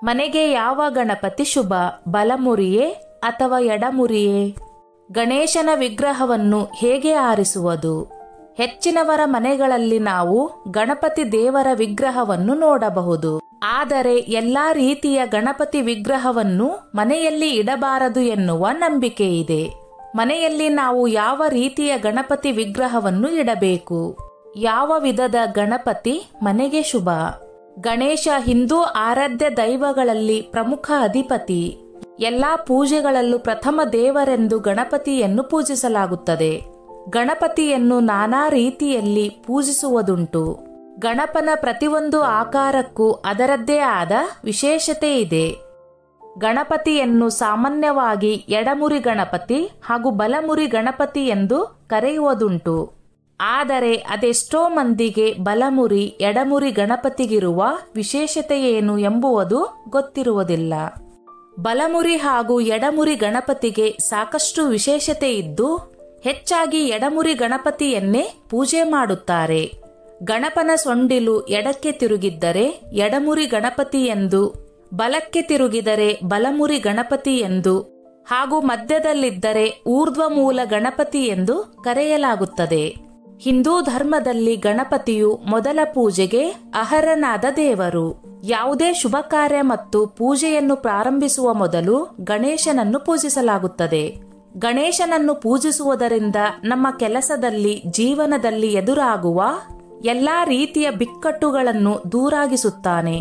ಮನೆಗೆ ಯಾವ ಗಣಪತಿ ಶುಭ, ಬಲಮುರಿಯೇ ಅಥವಾ ಎಡಮುರಿಯೇ? ಗಣೇಶನ ವಿಗ್ರಹವನ್ನು ಹೇಗೆ ಆರಿಸುವುದು? ಹೆಚ್ಚಿನವರ ಮನೆಗಳಲ್ಲಿ ನಾವು ಗಣಪತಿ ದೇವರ ವಿಗ್ರಹವನ್ನು ನೋಡಬಹುದು. ಆದರೆ ಎಲ್ಲಾ ರೀತಿಯ ಗಣಪತಿ ವಿಗ್ರಹವನ್ನು ಮನೆಯಲ್ಲಿ ಇಡಬಾರದು ಎನ್ನುವ ನಂಬಿಕೆ ಇದೆ. ಮನೆಯಲ್ಲಿ ನಾವು ಯಾವ ರೀತಿಯ ಗಣಪತಿ ವಿಗ್ರಹವನ್ನು ಇಡಬೇಕು? ಯಾವ ವಿಧದ ಗಣಪತಿ ಮನೆಗೆ ಶುಭ? ಗಣೇಶ ಹಿಂದೂ ಆರಾಧ್ಯ ದೈವಗಳಲ್ಲಿ ಪ್ರಮುಖ ಅಧಿಪತಿ. ಎಲ್ಲಾ ಪೂಜೆಗಳಲ್ಲೂ ಪ್ರಥಮ ದೇವರೆಂದು ಗಣಪತಿಯನ್ನು ಪೂಜಿಸಲಾಗುತ್ತದೆ. ಗಣಪತಿಯನ್ನು ನಾನಾ ರೀತಿಯಲ್ಲಿ ಪೂಜಿಸುವುದುಂಟು. ಗಣಪನ ಪ್ರತಿಯೊಂದು ಆಕಾರಕ್ಕೂ ಅದರದ್ದೇ ಆದ ವಿಶೇಷತೆ ಇದೆ. ಗಣಪತಿಯನ್ನು ಸಾಮಾನ್ಯವಾಗಿ ಎಡಮುರಿ ಗಣಪತಿ ಹಾಗೂ ಬಲಮುರಿ ಗಣಪತಿ ಎಂದು ಕರೆಯುವುದುಂಟು. ಆದರೆ ಅದೆಷ್ಟೋ ಮಂದಿಗೆ ಬಲಮುರಿ, ಎಡಮುರಿ ಗಣಪತಿಗಿರುವ ವಿಶೇಷತೆ ಏನು ಎಂಬುವುದು ಗೊತ್ತಿರುವುದಿಲ್ಲ. ಬಲಮುರಿ ಹಾಗೂ ಎಡಮುರಿ ಗಣಪತಿಗೆ ಸಾಕಷ್ಟು ವಿಶೇಷತೆ ಇದ್ದು, ಹೆಚ್ಚಾಗಿ ಎಡಮುರಿ ಗಣಪತಿಯನ್ನೇ ಪೂಜೆ ಮಾಡುತ್ತಾರೆ. ಗಣಪನ ಸೊಂಡಿಲು ಎಡಕ್ಕೆ ತಿರುಗಿದ್ದರೆ ಎಡಮುರಿ ಗಣಪತಿ ಎಂದು, ಬಲಕ್ಕೆ ತಿರುಗಿದರೆ ಬಲಮುರಿ ಗಣಪತಿ ಎಂದು ಹಾಗೂ ಮಧ್ಯದಲ್ಲಿದ್ದರೆ ಊರ್ಧ್ವ ಮೂಲ ಗಣಪತಿ ಎಂದು ಕರೆಯಲಾಗುತ್ತದೆ. ಹಿಂದೂ ಧರ್ಮದಲ್ಲಿ ಗಣಪತಿಯು ಮೊದಲ ಪೂಜೆಗೆ ಅರ್ಹನಾದ ದೇವರು. ಯಾವುದೇ ಶುಭ ಕಾರ್ಯ ಮತ್ತು ಪೂಜೆಯನ್ನು ಪ್ರಾರಂಭಿಸುವ ಮೊದಲು ಗಣೇಶನನ್ನು ಪೂಜಿಸಲಾಗುತ್ತದೆ. ಗಣೇಶನನ್ನು ಪೂಜಿಸುವುದರಿಂದ ನಮ್ಮ ಕೆಲಸದಲ್ಲಿ, ಜೀವನದಲ್ಲಿ ಎದುರಾಗುವ ಎಲ್ಲಾ ರೀತಿಯ ಬಿಕ್ಕಟ್ಟುಗಳನ್ನು ದೂರಾಗಿಸುತ್ತಾನೆ.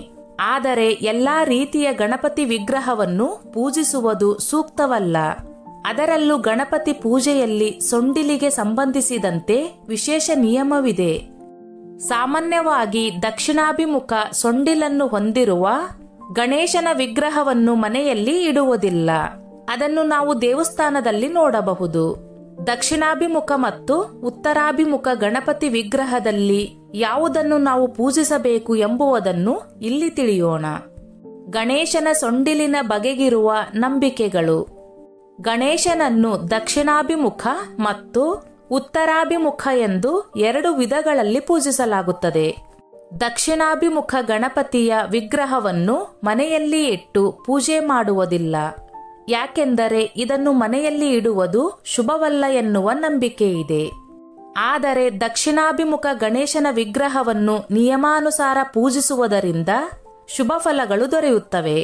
ಆದರೆ ಎಲ್ಲಾ ರೀತಿಯ ಗಣಪತಿ ವಿಗ್ರಹವನ್ನು ಪೂಜಿಸುವುದು ಸೂಕ್ತವಲ್ಲ. ಅದರಲ್ಲೂ ಗಣಪತಿ ಪೂಜೆಯಲ್ಲಿ ಸೊಂಡಿಲಿಗೆ ಸಂಬಂಧಿಸಿದಂತೆ ವಿಶೇಷ ನಿಯಮವಿದೆ. ಸಾಮಾನ್ಯವಾಗಿ ದಕ್ಷಿಣಾಭಿಮುಖ ಸೊಂಡಿಲನ್ನು ಹೊಂದಿರುವ ಗಣೇಶನ ವಿಗ್ರಹವನ್ನು ಮನೆಯಲ್ಲಿ ಇಡುವುದಿಲ್ಲ. ಅದನ್ನು ನಾವು ದೇವಸ್ಥಾನದಲ್ಲಿ ನೋಡಬಹುದು. ದಕ್ಷಿಣಾಭಿಮುಖ ಮತ್ತು ಉತ್ತರಾಭಿಮುಖ ಗಣಪತಿ ವಿಗ್ರಹದಲ್ಲಿ ಯಾವುದನ್ನು ನಾವು ಪೂಜಿಸಬೇಕು ಎಂಬುದನ್ನು ಇಲ್ಲಿ ತಿಳಿಯೋಣ. ಗಣೇಶನ ಸೊಂಡಿಲಿನ ಬಗೆಗಿರುವ ನಂಬಿಕೆಗಳು. ಗಣೇಶನನ್ನು ದಕ್ಷಿಣಾಭಿಮುಖ ಮತ್ತು ಉತ್ತರಾಭಿಮುಖ ಎಂದು 2 ವಿಧಗಳಲ್ಲಿ ಪೂಜಿಸಲಾಗುತ್ತದೆ. ದಕ್ಷಿಣಾಭಿಮುಖ ಗಣಪತಿಯ ವಿಗ್ರಹವನ್ನು ಮನೆಯಲ್ಲಿ ಇಟ್ಟು ಪೂಜೆ ಮಾಡುವುದಿಲ್ಲ. ಯಾಕೆಂದರೆ ಇದನ್ನು ಮನೆಯಲ್ಲಿ ಇಡುವುದು ಶುಭವಲ್ಲ ಎನ್ನುವ ನಂಬಿಕೆ ಇದೆ. ಆದರೆ ದಕ್ಷಿಣಾಭಿಮುಖ ಗಣೇಶನ ವಿಗ್ರಹವನ್ನು ನಿಯಮಾನುಸಾರ ಪೂಜಿಸುವುದರಿಂದ ಶುಭ ಫಲಗಳು ದೊರೆಯುತ್ತವೆ.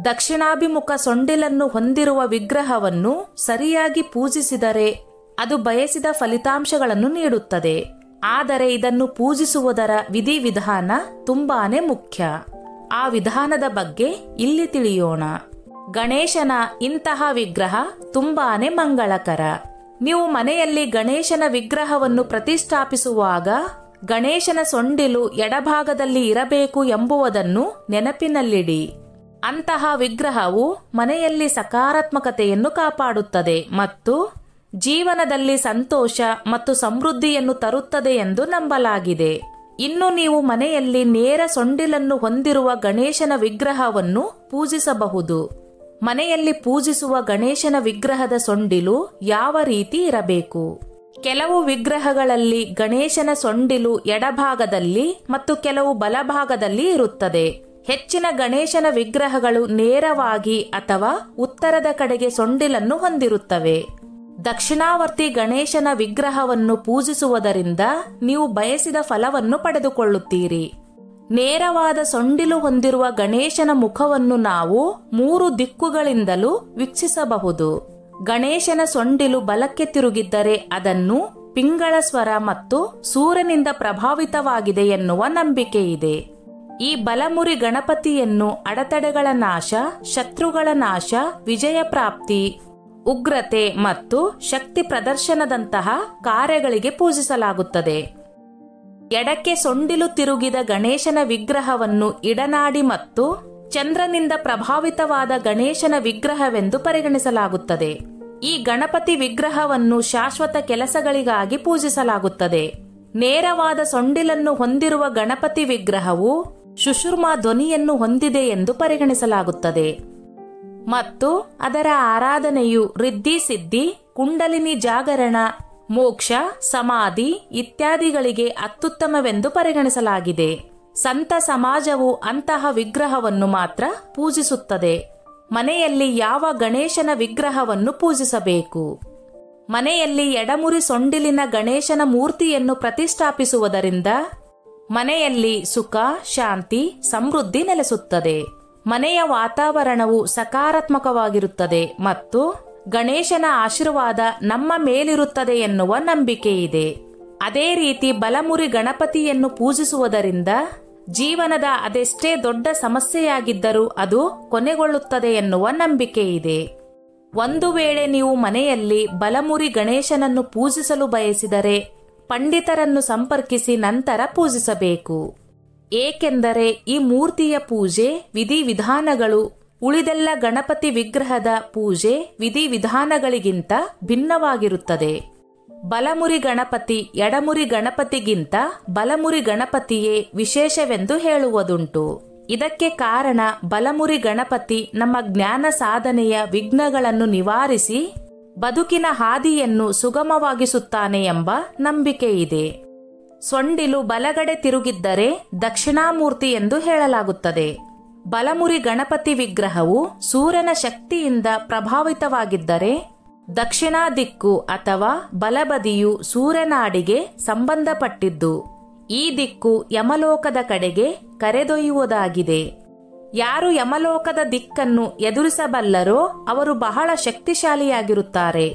ದಕ್ಷಿಣಾಭಿಮುಖ ಸೊಂಡಿಲನ್ನು ಹೊಂದಿರುವ ವಿಗ್ರಹವನ್ನು ಸರಿಯಾಗಿ ಪೂಜಿಸಿದರೆ ಅದು ಬಯಸಿದ ಫಲಿತಾಂಶಗಳನ್ನು ನೀಡುತ್ತದೆ. ಆದರೆ ಇದನ್ನು ಪೂಜಿಸುವುದರ ವಿಧಿವಿಧಾನ ತುಂಬಾನೇ ಮುಖ್ಯ. ಆ ವಿಧಾನದ ಬಗ್ಗೆ ಇಲ್ಲಿ ತಿಳಿಯೋಣ. ಗಣೇಶನ ಇಂತಹ ವಿಗ್ರಹ ತುಂಬಾನೇ ಮಂಗಳಕರ. ನೀವು ಮನೆಯಲ್ಲಿ ಗಣೇಶನ ವಿಗ್ರಹವನ್ನು ಪ್ರತಿಷ್ಠಾಪಿಸುವಾಗ ಗಣೇಶನ ಸೊಂಡಿಲು ಎಡಭಾಗದಲ್ಲಿ ಇರಬೇಕು ಎಂಬುದನ್ನು ನೆನಪಿನಲ್ಲಿಡಿ. ಅಂತಹ ವಿಗ್ರಹವು ಮನೆಯಲ್ಲಿ ಸಕಾರಾತ್ಮಕತೆಯನ್ನು ಕಾಪಾಡುತ್ತದೆ ಮತ್ತು ಜೀವನದಲ್ಲಿ ಸಂತೋಷ ಮತ್ತು ಸಮೃದ್ಧಿಯನ್ನು ತರುತ್ತದೆ ಎಂದು ನಂಬಲಾಗಿದೆ. ಇನ್ನು ನೀವು ಮನೆಯಲ್ಲಿ ನೇರ ಸೊಂಡಿಲನ್ನು ಹೊಂದಿರುವ ಗಣೇಶನ ವಿಗ್ರಹವನ್ನು ಪೂಜಿಸಬಹುದು. ಮನೆಯಲ್ಲಿ ಪೂಜಿಸುವ ಗಣೇಶನ ವಿಗ್ರಹದ ಸೊಂಡಿಲು ಯಾವ ರೀತಿ ಇರಬೇಕು? ಕೆಲವು ವಿಗ್ರಹಗಳಲ್ಲಿ ಗಣೇಶನ ಸೊಂಡಿಲು ಎಡಭಾಗದಲ್ಲಿ ಮತ್ತು ಕೆಲವು ಬಲಭಾಗದಲ್ಲಿ ಇರುತ್ತದೆ. ಹೆಚ್ಚಿನ ಗಣೇಶನ ವಿಗ್ರಹಗಳು ನೇರವಾಗಿ ಅಥವಾ ಉತ್ತರದ ಕಡೆಗೆ ಸೊಂಡಿಲನ್ನು ಹೊಂದಿರುತ್ತವೆ. ದಕ್ಷಿಣಾವರ್ತಿ ಗಣೇಶನ ವಿಗ್ರಹವನ್ನು ಪೂಜಿಸುವುದರಿಂದ ನೀವು ಬಯಸಿದ ಫಲವನ್ನು ಪಡೆದುಕೊಳ್ಳುತ್ತೀರಿ. ನೇರವಾದ ಸೊಂಡಿಲು ಹೊಂದಿರುವ ಗಣೇಶನ ಮುಖವನ್ನು ನಾವು 3 ದಿಕ್ಕುಗಳಿಂದಲೂ ವೀಕ್ಷಿಸಬಹುದು. ಗಣೇಶನ ಸೊಂಡಿಲು ಬಲಕ್ಕೆ ತಿರುಗಿದ್ದರೆ ಅದನ್ನು ಪಿಂಗಳ ಸ್ವರ ಮತ್ತು ಸೂರ್ಯನಿಂದ ಪ್ರಭಾವಿತವಾಗಿದೆ ಎನ್ನುವ ನಂಬಿಕೆ ಇದೆ. ಈ ಬಲಮುರಿ ಗಣಪತಿಯನ್ನು ಅಡೆತಡೆಗಳ ನಾಶ, ಶತ್ರುಗಳ ನಾಶ, ವಿಜಯ ಪ್ರಾಪ್ತಿ, ಉಗ್ರತೆ ಮತ್ತು ಶಕ್ತಿ ಪ್ರದರ್ಶನದಂತಹ ಕಾರ್ಯಗಳಿಗೆ ಪೂಜಿಸಲಾಗುತ್ತದೆ. ಎಡಕ್ಕೆ ಸೊಂಡಿಲು ತಿರುಗಿದ ಗಣೇಶನ ವಿಗ್ರಹವನ್ನು ಇಡನಾಡಿ ಮತ್ತು ಚಂದ್ರನಿಂದ ಪ್ರಭಾವಿತವಾದ ಗಣೇಶನ ವಿಗ್ರಹವೆಂದು ಪರಿಗಣಿಸಲಾಗುತ್ತದೆ. ಈ ಗಣಪತಿ ವಿಗ್ರಹವನ್ನು ಶಾಶ್ವತ ಕೆಲಸಗಳಿಗಾಗಿ ಪೂಜಿಸಲಾಗುತ್ತದೆ. ನೇರವಾದ ಸೊಂಡಿಲನ್ನು ಹೊಂದಿರುವ ಗಣಪತಿ ವಿಗ್ರಹವು ಶುಶ್ರುಮ ಧ್ವನಿಯನ್ನು ಹೊಂದಿದೆ ಎಂದು ಪರಿಗಣಿಸಲಾಗುತ್ತದೆ ಮತ್ತು ಅದರ ಆರಾಧನೆಯು ರಿದ್ಧಿ ಸಿದ್ಧಿ, ಕುಂಡಲಿನಿ ಜಾಗರಣ, ಮೋಕ್ಷ, ಸಮಾಧಿ ಇತ್ಯಾದಿಗಳಿಗೆ ಅತ್ಯುತ್ತಮವೆಂದು ಪರಿಗಣಿಸಲಾಗಿದೆ. ಸಂತ ಸಮಾಜವು ಅಂತಹ ವಿಗ್ರಹವನ್ನು ಮಾತ್ರ ಪೂಜಿಸುತ್ತದೆ. ಮನೆಯಲ್ಲಿ ಯಾವ ಗಣೇಶನ ವಿಗ್ರಹವನ್ನು ಪೂಜಿಸಬೇಕು? ಮನೆಯಲ್ಲಿ ಎಡಮುರಿ ಸೊಂಡಿಲಿನ ಗಣೇಶನ ಮೂರ್ತಿಯನ್ನು ಪ್ರತಿಷ್ಠಾಪಿಸುವುದರಿಂದ ಮನೆಯಲ್ಲಿ ಸುಖ, ಶಾಂತಿ, ಸಮೃದ್ಧಿ ನೆಲೆಸುತ್ತದೆ. ಮನೆಯ ವಾತಾವರಣವು ಸಕಾರಾತ್ಮಕವಾಗಿರುತ್ತದೆ ಮತ್ತು ಗಣೇಶನ ಆಶೀರ್ವಾದ ನಮ್ಮ ಮೇಲಿರುತ್ತದೆ ಎನ್ನುವ ನಂಬಿಕೆ ಇದೆ. ಅದೇ ರೀತಿ ಬಲಮುರಿ ಗಣಪತಿಯನ್ನು ಪೂಜಿಸುವುದರಿಂದ ಜೀವನದ ಅದೆಷ್ಟೇ ದೊಡ್ಡ ಸಮಸ್ಯೆಯಾಗಿದ್ದರೂ ಅದು ಕೊನೆಗೊಳ್ಳುತ್ತದೆ ಎನ್ನುವ ನಂಬಿಕೆ ಇದೆ. ಒಂದು ವೇಳೆ ನೀವು ಮನೆಯಲ್ಲಿ ಬಲಮುರಿ ಗಣೇಶನನ್ನು ಪೂಜಿಸಲು ಬಯಸಿದರೆ ಪಂಡಿತರನ್ನು ಸಂಪರ್ಕಿಸಿ ನಂತರ ಪೂಜಿಸಬೇಕು. ಏಕೆಂದರೆ ಈ ಮೂರ್ತಿಯ ಪೂಜೆ ವಿಧಿವಿಧಾನಗಳು ಉಳಿದೆಲ್ಲ ಗಣಪತಿ ವಿಗ್ರಹದ ಪೂಜೆ ವಿಧಿವಿಧಾನಗಳಿಗಿಂತ ಭಿನ್ನವಾಗಿರುತ್ತದೆ. ಬಲಮುರಿ ಗಣಪತಿ ಎಡಮುರಿ ಗಣಪತಿಗಿಂತ ಬಲಮುರಿ ಗಣಪತಿಯೇ ವಿಶೇಷವೆಂದು ಹೇಳುವುದುಂಟು. ಇದಕ್ಕೆ ಕಾರಣ ಬಲಮುರಿ ಗಣಪತಿ ನಮ್ಮ ಜ್ಞಾನ ಸಾಧನೆಯ ವಿಘ್ನಗಳನ್ನು ನಿವಾರಿಸಿ ಬದುಕಿನ ಹಾದಿಯನ್ನು ಸುಗಮವಾಗಿಸುತ್ತಾನೆ ಎಂಬ ನಂಬಿಕೆ ಇದೆ. ಸೊಂಡಿಲು ಬಲಗಡೆ ತಿರುಗಿದ್ದರೆ ದಕ್ಷಿಣಾಮೂರ್ತಿ ಎಂದು ಹೇಳಲಾಗುತ್ತದೆ. ಬಲಮುರಿ ಗಣಪತಿ ವಿಗ್ರಹವು ಸೂರ್ಯನ ಶಕ್ತಿಯಿಂದ ಪ್ರಭಾವಿತವಾಗಿದ್ದರೆ ದಕ್ಷಿಣಾ ದಿಕ್ಕು ಅಥವಾ ಬಲಬದಿಯು ಸೂರ್ಯನಾಡಿಗೆ ಸಂಬಂಧಪಟ್ಟಿದ್ದು, ಈ ದಿಕ್ಕು ಯಮಲೋಕದ ಕಡೆಗೆ ಕರೆದೊಯ್ಯುವುದಾಗಿದೆ. ಯಾರು ಯಮಲೋಕದ ದಿಕ್ಕನ್ನು ಎದುರಿಸಬಲ್ಲರೋ ಅವರು ಬಹಳ ಶಕ್ತಿಶಾಲಿಯಾಗಿರುತ್ತಾರೆ.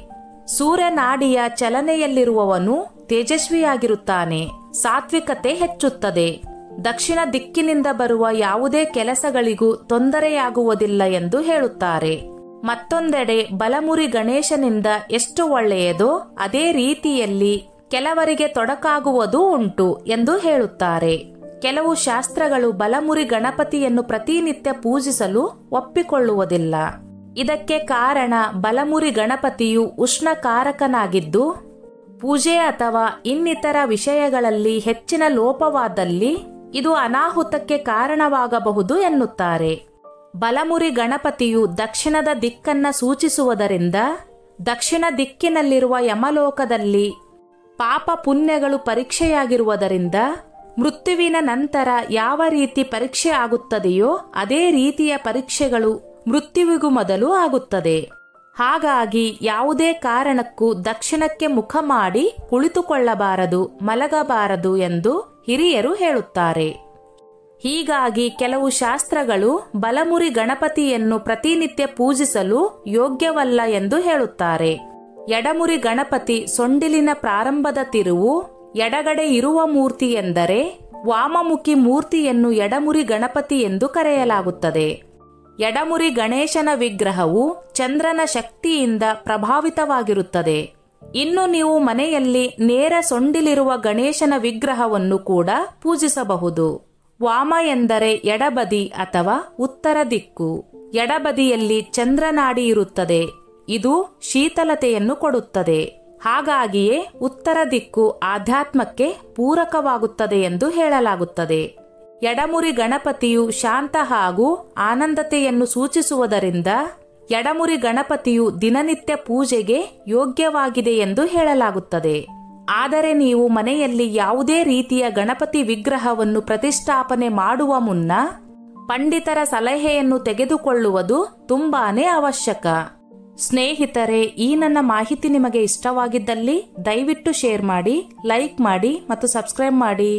ಸೂರ್ಯನಾಡಿಯ ಚಲನೆಯಲ್ಲಿರುವವನು ತೇಜಸ್ವಿಯಾಗಿರುತ್ತಾನೆ. ಸಾತ್ವಿಕತೆ ಹೆಚ್ಚುತ್ತದೆ. ದಕ್ಷಿಣ ದಿಕ್ಕಿನಿಂದ ಬರುವ ಯಾವುದೇ ಕೆಲಸಗಳಿಗೂ ತೊಂದರೆಯಾಗುವುದಿಲ್ಲ ಎಂದು ಹೇಳುತ್ತಾರೆ. ಮತ್ತೊಂದೆಡೆ ಬಲಮುರಿ ಗಣೇಶನಿಂದ ಎಷ್ಟು ಒಳ್ಳೆಯದೋ ಅದೇ ರೀತಿಯಲ್ಲಿ ಕೆಲವರಿಗೆ ತೊಡಕಾಗುವುದೂ ಉಂಟು ಎಂದು ಹೇಳುತ್ತಾರೆ. ಕೆಲವು ಶಾಸ್ತ್ರಗಳು ಬಲಮುರಿ ಗಣಪತಿಯನ್ನು ಪ್ರತಿನಿತ್ಯ ಪೂಜಿಸಲು ಒಪ್ಪಿಕೊಳ್ಳುವುದಿಲ್ಲ. ಇದಕ್ಕೆ ಕಾರಣ ಬಲಮುರಿ ಗಣಪತಿಯು ಉಷ್ಣಕಾರಕನಾಗಿದ್ದು ಪೂಜೆ ಅಥವಾ ಇನ್ನಿತರ ವಿಷಯಗಳಲ್ಲಿ ಹೆಚ್ಚಿನ ಲೋಪವಾದಲ್ಲಿ ಇದು ಅನಾಹುತಕ್ಕೆ ಕಾರಣವಾಗಬಹುದು ಎನ್ನುತ್ತಾರೆ. ಬಲಮುರಿ ಗಣಪತಿಯು ದಕ್ಷಿಣದ ದಿಕ್ಕನ್ನ ಸೂಚಿಸುವುದರಿಂದ ದಕ್ಷಿಣ ದಿಕ್ಕಿನಲ್ಲಿರುವ ಯಮಲೋಕದಲ್ಲಿ ಪಾಪ ಪುಣ್ಯಗಳು ಪರೀಕ್ಷೆಯಾಗಿರುವುದರಿಂದ ಮೃತ್ಯುವಿನ ನಂತರ ಯಾವ ರೀತಿ ಪರೀಕ್ಷೆ ಆಗುತ್ತದೆಯೋ ಅದೇ ರೀತಿಯ ಪರೀಕ್ಷೆಗಳು ಮೃತ್ಯುವಿಗೂ ಮೊದಲು ಆಗುತ್ತದೆ. ಹಾಗಾಗಿ ಯಾವುದೇ ಕಾರಣಕ್ಕೂ ದಕ್ಷಿಣಕ್ಕೆ ಮುಖ ಮಾಡಿ ಕುಳಿತುಕೊಳ್ಳಬಾರದು, ಮಲಗಬಾರದು ಎಂದು ಹಿರಿಯರು ಹೇಳುತ್ತಾರೆ. ಹೀಗಾಗಿ ಕೆಲವು ಶಾಸ್ತ್ರಗಳು ಬಲಮುರಿ ಗಣಪತಿಯನ್ನು ಪ್ರತಿನಿತ್ಯ ಪೂಜಿಸಲು ಯೋಗ್ಯವಲ್ಲ ಎಂದು ಹೇಳುತ್ತಾರೆ. ಎಡಮುರಿ ಗಣಪತಿ ಸೊಂಡಿಲಿನ ಪ್ರಾರಂಭದ ತಿರುವು ಎಡಗಡೆ ಇರುವ ಮೂರ್ತಿ ಎಂದರೆ ವಾಮಮುಖಿ ಮೂರ್ತಿಯನ್ನು ಎಡಮುರಿ ಗಣಪತಿ ಎಂದು ಕರೆಯಲಾಗುತ್ತದೆ. ಎಡಮುರಿ ಗಣೇಶನ ವಿಗ್ರಹವು ಚಂದ್ರನ ಶಕ್ತಿಯಿಂದ ಪ್ರಭಾವಿತವಾಗಿರುತ್ತದೆ. ಇನ್ನು ನೀವು ಮನೆಯಲ್ಲಿ ನೇರ ಸೊಂಡಿಲಿರುವ ಗಣೇಶನ ವಿಗ್ರಹವನ್ನು ಕೂಡ ಪೂಜಿಸಬಹುದು. ವಾಮ ಎಂದರೆ ಎಡಬದಿ ಅಥವಾ ಉತ್ತರ ದಿಕ್ಕು. ಎಡಬದಿಯಲ್ಲಿ ಚಂದ್ರನಾಡಿ ಇರುತ್ತದೆ. ಇದು ಶೀತಲತೆಯನ್ನು ಕೊಡುತ್ತದೆ. ಹಾಗಾಗಿಯೇ ಉತ್ತರ ದಿಕ್ಕು ಆಧ್ಯಾತ್ಮಕ್ಕೆ ಪೂರಕವಾಗುತ್ತದೆ ಎಂದು ಹೇಳಲಾಗುತ್ತದೆ. ಎಡಮುರಿ ಗಣಪತಿಯು ಶಾಂತ ಹಾಗೂ ಆನಂದತೆಯನ್ನು ಸೂಚಿಸುವುದರಿಂದ ಎಡಮುರಿ ಗಣಪತಿಯು ದಿನನಿತ್ಯ ಪೂಜೆಗೆ ಯೋಗ್ಯವಾಗಿದೆ ಎಂದು ಹೇಳಲಾಗುತ್ತದೆ. ಆದರೆ ನೀವು ಮನೆಯಲ್ಲಿ ಯಾವುದೇ ರೀತಿಯ ಗಣಪತಿ ವಿಗ್ರಹವನ್ನು ಪ್ರತಿಷ್ಠಾಪನೆ ಮಾಡುವ ಮುನ್ನ ಪಂಡಿತರ ಸಲಹೆಯನ್ನು ತೆಗೆದುಕೊಳ್ಳುವುದು ತುಂಬಾನೇ ಅವಶ್ಯಕ. ಸ್ನೇಹಿತರೆ, ಈ ನನ್ನ ಮಾಹಿತಿ ನಿಮಗೆ ಇಷ್ಟವಾಗಿದ್ದಲ್ಲಿ ದಯವಿಟ್ಟು ಶೇರ್ ಮಾಡಿ, ಲೈಕ್ ಮಾಡಿ ಮತ್ತು ಸಬ್ಸ್ಕ್ರೈಬ್ ಮಾಡಿ.